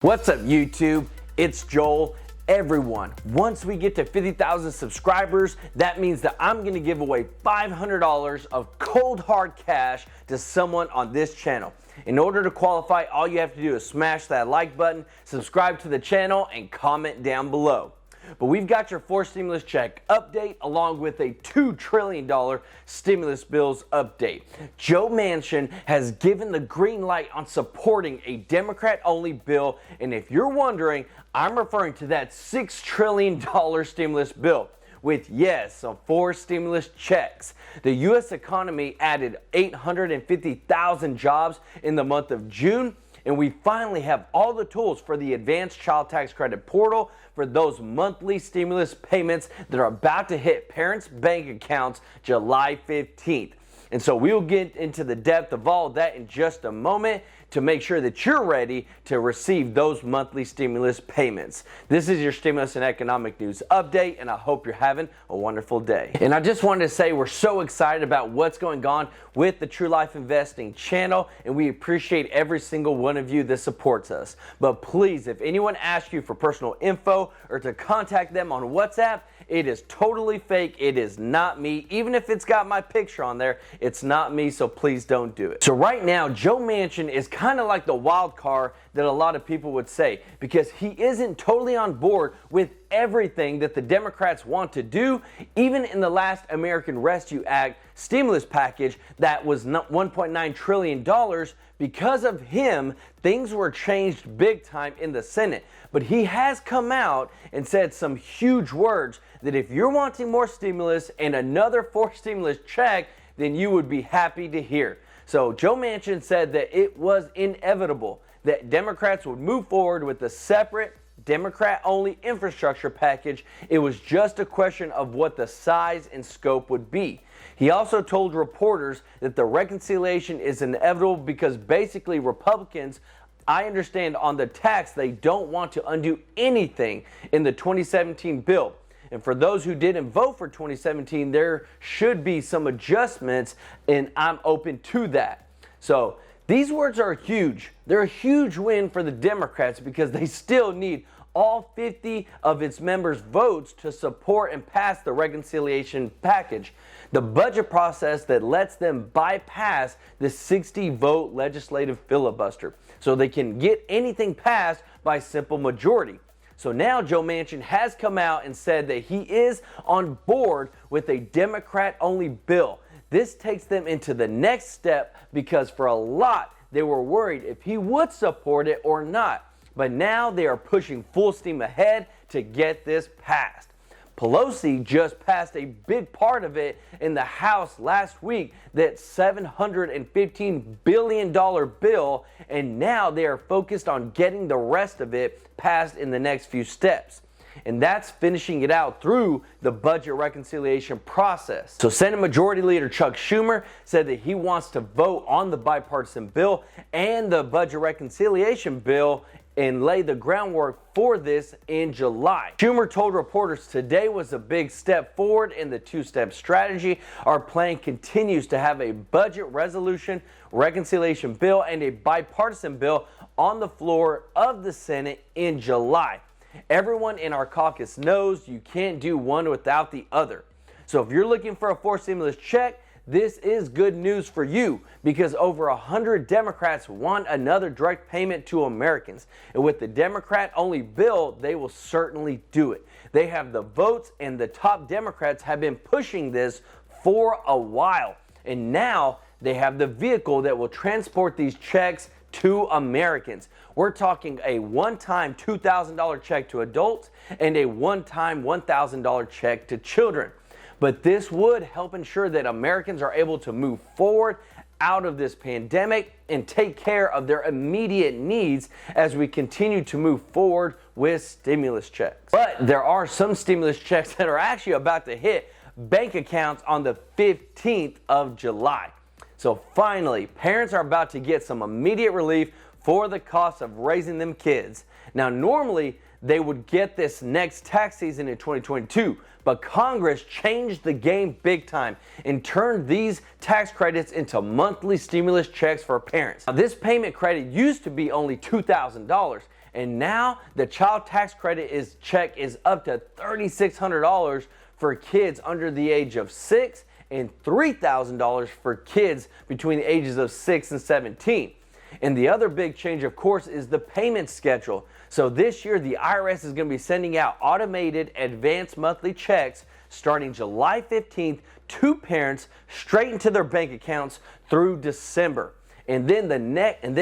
What's up, YouTube? It's Joel. Everyone, once we get to 50,000 subscribers, that means that I'm going to give away $500 of cold hard cash to someone on this channel. In order to qualify, all you have to do is smash that like button, subscribe to the channel, and comment down below. But we've got your 4 stimulus check update along with a $2 trillion stimulus bills update. Joe Manchin has given the green light on supporting a Democrat-only bill, and if you're wondering, I'm referring to that $6 trillion stimulus bill. With, yes, some 4 stimulus checks. The U.S. economy added 850,000 jobs in the month of June, and we finally have all the tools for the advanced child tax credit portal for those monthly stimulus payments that are about to hit parents' bank accounts July 15th. And so we'll get into the depth of all of that in just a moment to make sure that you're ready to receive those monthly stimulus payments. This is your stimulus and economic news update, and I hope you're having a wonderful day. And I just wanted to say we're so excited about what's going on with the True Life Investing channel, and we appreciate every single one of you that supports us. But please, if anyone asks you for personal info or to contact them on WhatsApp, it is totally fake. It is not me. Even if it's got my picture on there, it's not me, so please don't do it. So right now, Joe Manchin is kind of like the wild card that a lot of people would say, because he isn't totally on board with everything that the Democrats want to do. Even in the last American Rescue Act stimulus package that was $1.9 trillion, because of him, things were changed big time in the Senate. But he has come out and said some huge words that if you're wanting more stimulus and another 4 stimulus check, then you would be happy to hear. So Joe Manchin said that it was inevitable that Democrats would move forward with a separate Democrat-only infrastructure package. It was just a question of what the size and scope would be. He also told reporters that the reconciliation is inevitable because basically Republicans, I understand on the tax, they don't want to undo anything in the 2017 bill. And for those who didn't vote for 2017, there should be some adjustments, and I'm open to that. So these words are huge. They're a huge win for the Democrats because they still need all 50 of its members' votes to support and pass the reconciliation package, the budget process that lets them bypass the 60-vote legislative filibuster so they can get anything passed by simple majority. So now Joe Manchin has come out and said that he is on board with a Democrat-only bill. This takes them into the next step because for a lot, they were worried if he would support it or not. But now they are pushing full steam ahead to get this passed. Pelosi just passed a big part of it in the House last week, that $715 billion bill, and now they are focused on getting the rest of it passed in the next few steps. And that's finishing it out through the budget reconciliation process. So Senate Majority Leader Chuck Schumer said that he wants to vote on the bipartisan bill and the budget reconciliation bill and lay the groundwork for this in July. Schumer told reporters today was a big step forward in the 2-step strategy. Our plan continues to have a budget resolution, reconciliation bill, and a bipartisan bill on the floor of the Senate in July. Everyone in our caucus knows you can't do one without the other. So if you're looking for a 4 stimulus check, this is good news for you because over 100 Democrats want another direct payment to Americans. And with the Democrat-only bill, they will certainly do it. They have the votes, and the top Democrats have been pushing this for a while. And now they have the vehicle that will transport these checks to Americans. We're talking a one-time $2,000 check to adults and a one-time $1,000 check to children. But this would help ensure that Americans are able to move forward out of this pandemic and take care of their immediate needs as we continue to move forward with stimulus checks. But there are some stimulus checks that are actually about to hit bank accounts on the 15th of July. So finally, parents are about to get some immediate relief for the cost of raising them kids. Now, normally they would get this next tax season in 2022, but Congress changed the game big time and turned these tax credits into monthly stimulus checks for parents. Now, this payment credit used to be only $2,000, And now the child tax credit check is up to $3,600 for kids under the age of 6 and $3,000 for kids between the ages of 6 and 17. And the other big change, of course, is the payment schedule. So this year, the IRS is going to be sending out automated advanced monthly checks starting July 15th to parents straight into their bank accounts through December. And then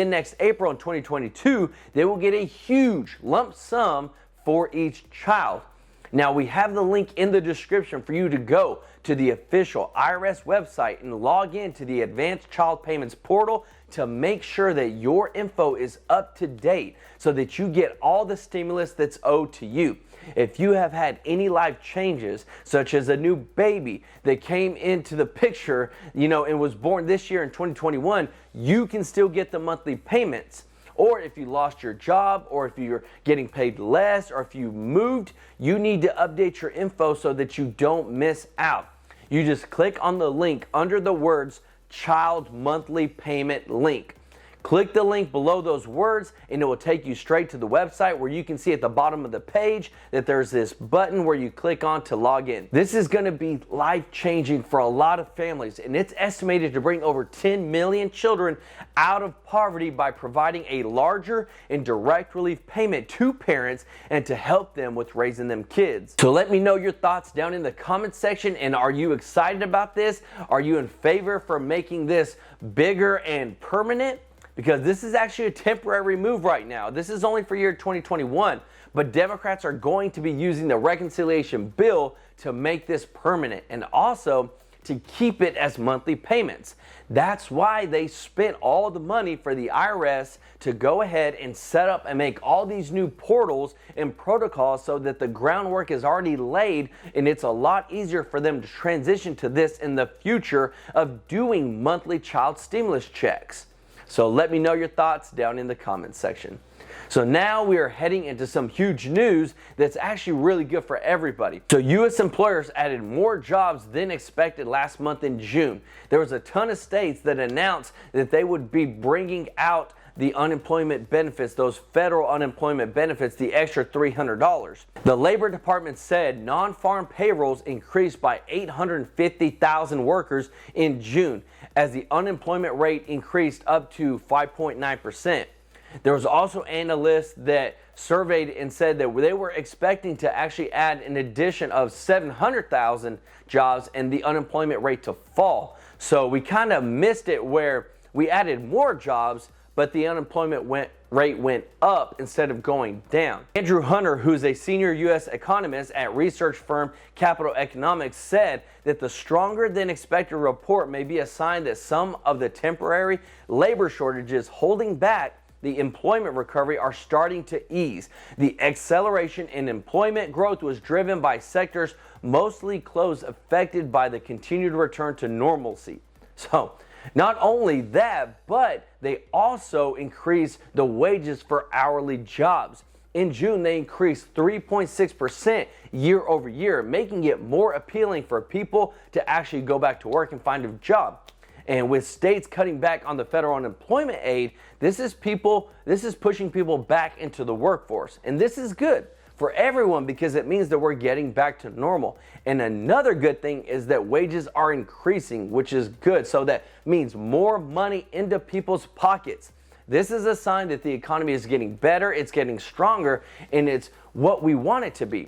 next April in 2022, they will get a huge lump sum for each child. Now, we have the link in the description for you to go to the official IRS website and log in to the Advanced Child Payments portal to make sure that your info is up to date so that you get all the stimulus that's owed to you. If you have had any life changes, such as a new baby that came into the picture, and was born this year in 2021, you can still get the monthly payments. Or if you lost your job, or if you're getting paid less, or if you moved, you need to update your info so that you don't miss out. You just click on the link under the words Child Monthly Payment link. Click the link below those words and it will take you straight to the website where you can see at the bottom of the page that there's this button where you click on to log in. This is going to be life-changing for a lot of families, and it's estimated to bring over 10 million children out of poverty by providing a larger and direct relief payment to parents and to help them with raising them kids. So let me know your thoughts down in the comment section, and are you excited about this? Are you in favor for making this bigger and permanent? Because this is actually a temporary move right now. This is only for year 2021, but Democrats are going to be using the reconciliation bill to make this permanent and also to keep it as monthly payments. That's why they spent all the money for the IRS to go ahead and set up and make all these new portals and protocols so that the groundwork is already laid, and it's a lot easier for them to transition to this in the future of doing monthly child stimulus checks. So let me know your thoughts down in the comments section. So now we are heading into some huge news that's actually really good for everybody. So U.S. employers added more jobs than expected last month in June. There was a ton of states that announced that they would be bringing out the unemployment benefits, those federal unemployment benefits, the extra $300. The Labor Department said non-farm payrolls increased by 850,000 workers in June as the unemployment rate increased up to 5.9%. There was also analysts that surveyed and said that they were expecting to actually add an addition of 700,000 jobs and the unemployment rate to fall. So we kind of missed it where we added more jobs, but the unemployment rate went up instead of going down. Andrew Hunter, who's a senior U.S. economist at research firm Capital Economics, said that the stronger than expected report may be a sign that some of the temporary labor shortages holding back the employment recovery are starting to ease. The acceleration in employment growth was driven by sectors mostly closed, affected by the continued return to normalcy. So, not only that, but they also increased the wages for hourly jobs. In June, they increased 3.6% year over year, making it more appealing for people to actually go back to work and find a job. And with states cutting back on the federal unemployment aid, this is pushing people back into the workforce. And this is good for everyone because it means that we're getting back to normal. And another good thing is that wages are increasing, which is good. So that means more money into people's pockets. This is a sign that the economy is getting better, it's getting stronger, and it's what we want it to be.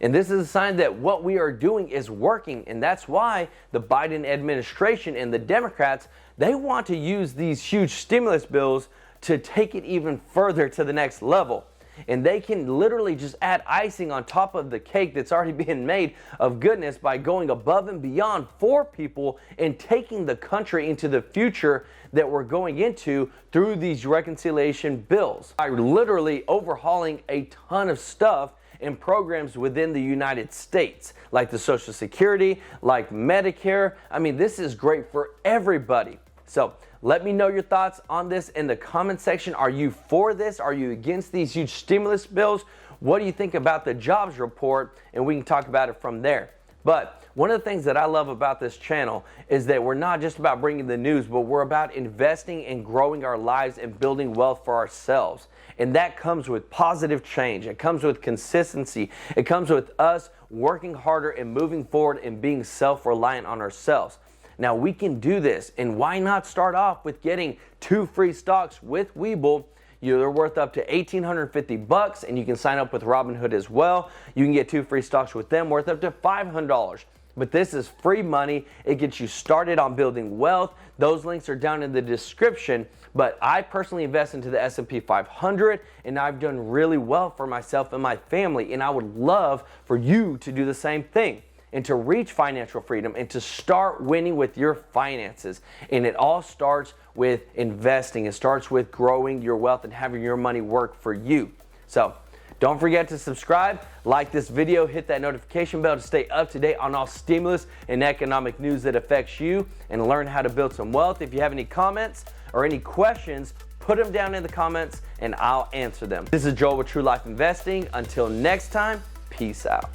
And this is a sign that what we are doing is working. And that's why the Biden administration and the Democrats, they want to use these huge stimulus bills to take it even further to the next level. And they can literally just add icing on top of the cake that's already being made of goodness by going above and beyond for people and taking the country into the future that we're going into through these reconciliation bills. By literally overhauling a ton of stuff and programs within the United States, like the Social Security, like Medicare. I mean, this is great for everybody. So let me know your thoughts on this in the comment section. Are you for this? Are you against these huge stimulus bills? What do you think about the jobs report? And we can talk about it from there. But one of the things that I love about this channel is that we're not just about bringing the news, but we're about investing and growing our lives and building wealth for ourselves. And that comes with positive change. It comes with consistency. It comes with us working harder and moving forward and being self-reliant on ourselves. Now we can do this, and why not start off with getting 2 free stocks with Webull? They're worth up to $1,850, and you can sign up with Robinhood as well. You can get 2 free stocks with them worth up to $500. But this is free money. It gets you started on building wealth. Those links are down in the description. But I personally invest into the S&P 500, and I've done really well for myself and my family. And I would love for you to do the same thing and to reach financial freedom and to start winning with your finances. And it all starts with investing. It starts with growing your wealth and having your money work for you. So don't forget to subscribe, like this video, hit that notification bell to stay up to date on all stimulus and economic news that affects you, and learn how to build some wealth. If you have any comments or any questions, put them down in the comments and I'll answer them. This is Joel with True Life Investing. Until next time, peace out.